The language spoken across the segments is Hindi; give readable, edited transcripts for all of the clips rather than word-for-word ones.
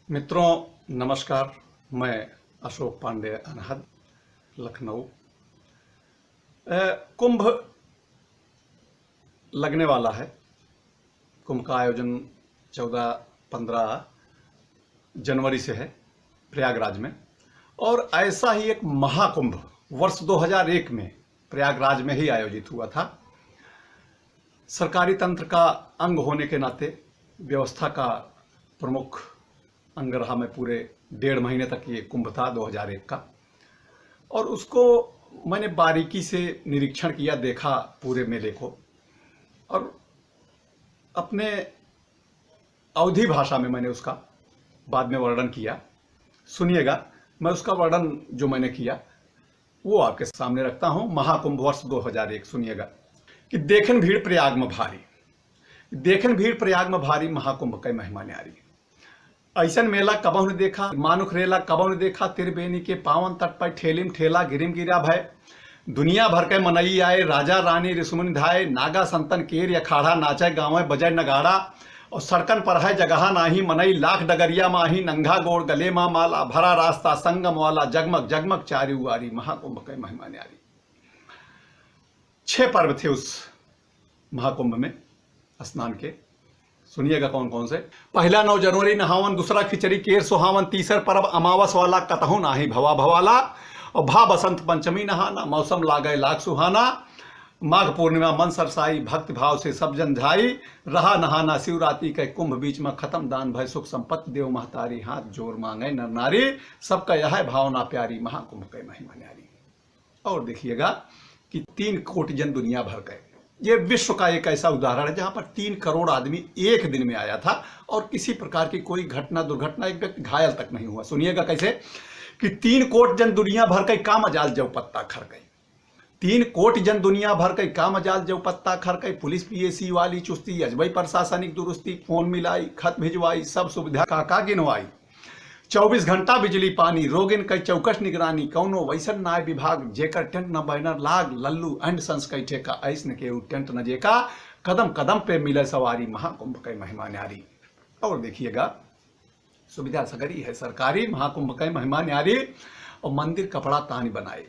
मित्रों नमस्कार। मैं अशोक पांडे अनहद लखनऊ। कुंभ लगने वाला है। कुंभ का आयोजन 14-15 जनवरी से है प्रयागराज में, और ऐसा ही एक महाकुंभ वर्ष 2001 में प्रयागराज में ही आयोजित हुआ था। सरकारी तंत्र का अंग होने के नाते व्यवस्था का प्रमुख अंग रहा मैं पूरे 1.5 महीने तक। ये कुंभ था 2001 का, और उसको मैंने बारीकी से निरीक्षण किया, देखा पूरे मेले को, और अपने अवधी भाषा में मैंने उसका बाद में वर्णन किया। सुनिएगा, मैं उसका वर्णन जो मैंने किया वो आपके सामने रखता हूं। महाकुंभ वर्ष 2001 सुनिएगा कि देखन भीड़ प्रयाग में भारी, देखन भीड़ प्रयाग में भारी, महाकुंभ कई महिमा न्यारी। ऐसन मेला कबहु ने देखा, मानुख रेला कबहु ने देखा, त्रिवेणी के पावन तट पर ठेलिम ठेला गिरिम गिरा भय। दुनिया भर के मनई आए, राजा रानी ऋषिमुनि धाये, नागा संतन केर अखाड़ा, नाचे गाँव बजय नगाड़ा। और सड़कन पर है जगह नाही, मनई लाख डगरिया माही, नंगा गोड़ गले माँ माला, भरा रास्ता संगम वाला, जगमग जगमग चारी उआरी, महाकुंभ कई महिमा न्यारी। 6 पर्व थे उस महाकुंभ में स्नान के। सुनिएगा कौन कौन से। पहला 9 जनवरी नहावन, दूसरा खिचड़ी केर सुहावन, तीसरा पर्व अमावस वाला, कतहु नाही भवा भवाला। और भा बसंत पंचमी नहाना, मौसम लागे लाग सुहाना। माघ पूर्णिमा मन सरसाई, भक्ति भाव से सब जन झाई। रहा नहाना शिवरात्रि के कुंभ बीच में खत्म, दान भय सुख संपत्ति देव महतारी, हाथ जोर मांगे नर नारी, सबका यह भावना प्यारी, महाकुंभ के महिमा न्यारी। और देखिएगा कि 3 कोटि जन दुनिया भर के, ये विश्व का एक ऐसा उदाहरण है जहां पर 3 करोड़ आदमी एक दिन में आया था, और किसी प्रकार की कोई घटना दुर्घटना, एक व्यक्ति घायल तक नहीं हुआ। सुनिएगा कैसे कि 3 कोटि जन दुनिया भर के का मजाल जब पत्ता खर गई। 3 कोटि जन दुनिया भर के का मजाल जब पत्ता खर गई। पुलिस पीएसी वाली चुस्ती, अजबई प्रशासनिक दुरुस्ती, फोन मिलाई, खत भिजवाई, सब सुविधा काका गिनवाई। 24 घंटा बिजली पानी, रोगिन कई चौकस निगरानी, कौनो वैसन न्याय विभाग, जेकर टेंट न बैनर लाग, लल्लू एंड संस कई ठेका, ऐसन के टेंट न जेका, कदम कदम पे मिले सवारी, महाकुंभ कई महिमा न्यारी। और देखिएगा सुविधा सगरी है सरकारी, महाकुंभ कई महिमा न्यारी। और मंदिर कपड़ा तान बनाए,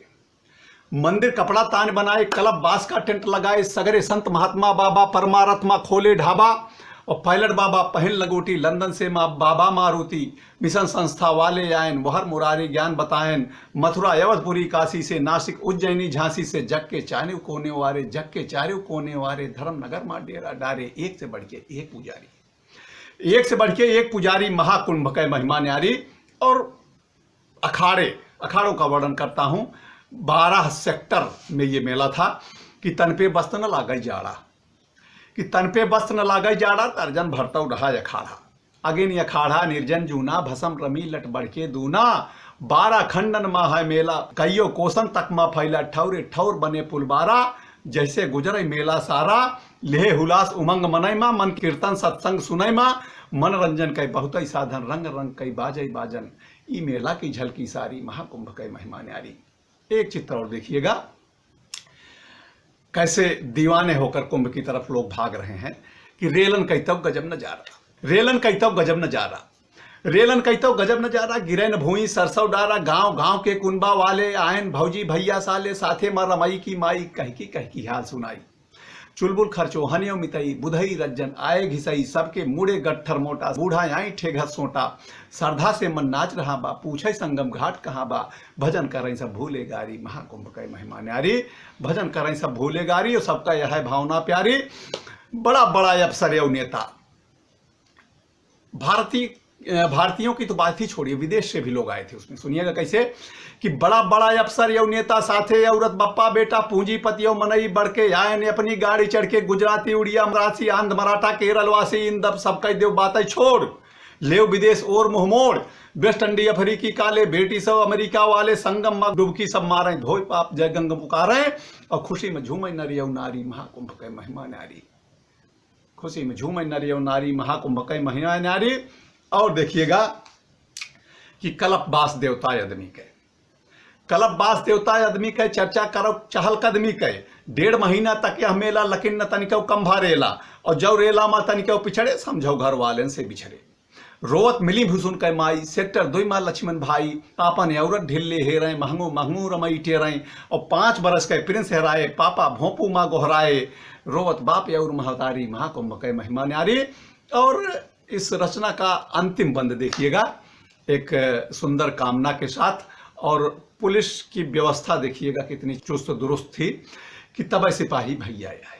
मंदिर कपड़ा तान बनाए, क्लब बास का टेंट लगाए, सगरे संत महात्मा बाबा परमात्मा खोले ढाबा। और पायलट बाबा पहन लगोटी, लंदन से बाबा मारुति, मिशन संस्था वाले आयन, वहर मुरारी ज्ञान बतायन। मथुरा यवतपुरी काशी से, नासिक उज्जैनी झांसी से, जग के चारे कोने वारे, जग के चारे कोने वारे, धर्मनगर मां डेरा डारे, एक से बढ़ के एक पुजारी, एक से बढ़ के एक पुजारी, महाकुंभ के महिमा न्यारी। और अखाड़ों का वर्णन करता हूं। 12 सेक्टर में ये मेला था कि तन पे वस्त्र न लागई जाड़ा, कि तन पे वस्त्र न लागई जाड़ा, तर्जन भरतौ रहा अखाड़ा। अगिन अखाड़ा निर्जन जूना, भसम रमी लट बढ़के दूना। 12 खंडन माह है मेला, कईयो कोसन तक मा फैला, ठौरे ठौर बने पुलबारा। जैसे गुजरे मेला सारा, लेह हुलास उमंग मनय मा, मन कीर्तन सत्संग सुनय मा। मनोरंजन कई बहुत ही साधन, रंग रंग कई बाजई बाजन, ई मेला की झलकी सारी, महाकुंभ कई महिमा न्यारी। एक चित्र और देखिएगा कैसे दीवाने होकर कुंभ की तरफ लोग भाग रहे हैं कि रेलन कैतव गजब नजारा, रेलन कैतव गजब नजारा, रेलन कैतव गजब नजारा। गिरन भूई सरसों डारा, गांव गांव के कुंबा वाले आयन, भौजी भैया साले, साथे मर रमई की माई, कह की हाल सुनाई। चुलबुल खर्चो हनियो मितई, बुधई रज्जन आए घिसई, सबके मुड़े गट्ठर मोटा, बूढ़ा आई ठेघा सोटा। श्रद्धा से मन नाच रहा बा, पूछे संगम घाट कहाँ बा, भजन करें सब भूले गारी, महाकुंभ कई महिमा न्यारी। भजन करें सब भूले गारी, और सबका यह है भावना प्यारी। बड़ा बड़ा अफसर है नेता, भारतीयों की तो बात ही छोड़िए, विदेश से भी लोग आए थे उसमें। सुनिएगा कैसे कि बड़ा बड़ा अफसर यो नेता, साथे औरत बप्पा बेटा, पूंजीपति यो मनई बढ़ के आए ने अपनी गाड़ी चढ़ के। गुजराती उड़िया मराठी आंध्र मराठा केरल वासी, इन दब सब कह दो बातें छोड़, ले विदेश और मुंह मोड़। वेस्ट इंडी अफ्रीकी काले, बेटी सब अमेरिका वाले, संगम में डुबकी सब मारे, धोई पाप जय गंगा पुकारे। और खुशी में झूमे नरियो नारी, महाकुंभ के महिमा न्यारी। खुशी में झूमे नरियो नारी, महाकुंभ के महिमा न्यारी। और देखिएगा कि कल्पवास देवता आदमी के, कल्पवास देवता आदमी के चर्चा करो चहल कदमी के। 1.5 महीना तक यह मेला लकिन न तनिको कम भरेला, और जब रेला में तनिको पिछड़े, समझो घर वाले से बिछड़े। रोवत मिली भूसुन कै माई सेक्टर 2 माँ लक्ष्मण भाई पापा ने औरत ढिल्ले हेराए महंगू महंगू रमई टेराई और 5 बरस के प्रिंस हेराए पापा भोंपू माँ गोहराए रोवत बाप और महतारी महाकुंभ कै महिमा न्यारी। और इस रचना का अंतिम बंद देखिएगा एक सुंदर कामना के साथ, और पुलिस की व्यवस्था देखिएगा कितनी चुस्त दुरुस्त थी कि तब सिपाही भैया आए,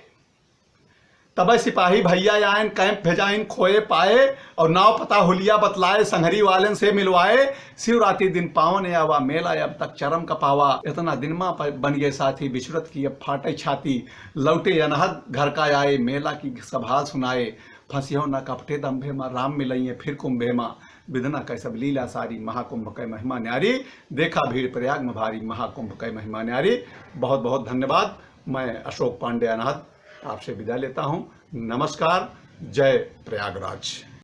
तब सिपाही भैया आयन कैंप भेजाइन खोए पाए और नाव पता हुलिया बतलाए संहरी वालन से मिलवाए। शिवरात्रि दिन पावन आवा मेला अब तक चरम का पावा, इतना दिन माँ बन गए साथी बिछुरत की अब फाटे छाती। लौटे अनहद घर का आए मेला की सभा सुनाए, फंसियो न कपटे दम्भे माँ राम मिलइए फिर कुंभे माँ। विधना कै सब लीला सारी महाकुंभ कै महिमा न्यारी, देखा भीड़ प्रयाग में भारी महाकुंभ कै महिमा न्यारी। बहुत बहुत धन्यवाद। मैं अशोक पांडे अनहद आपसे विदा लेता हूँ। नमस्कार। जय प्रयागराज।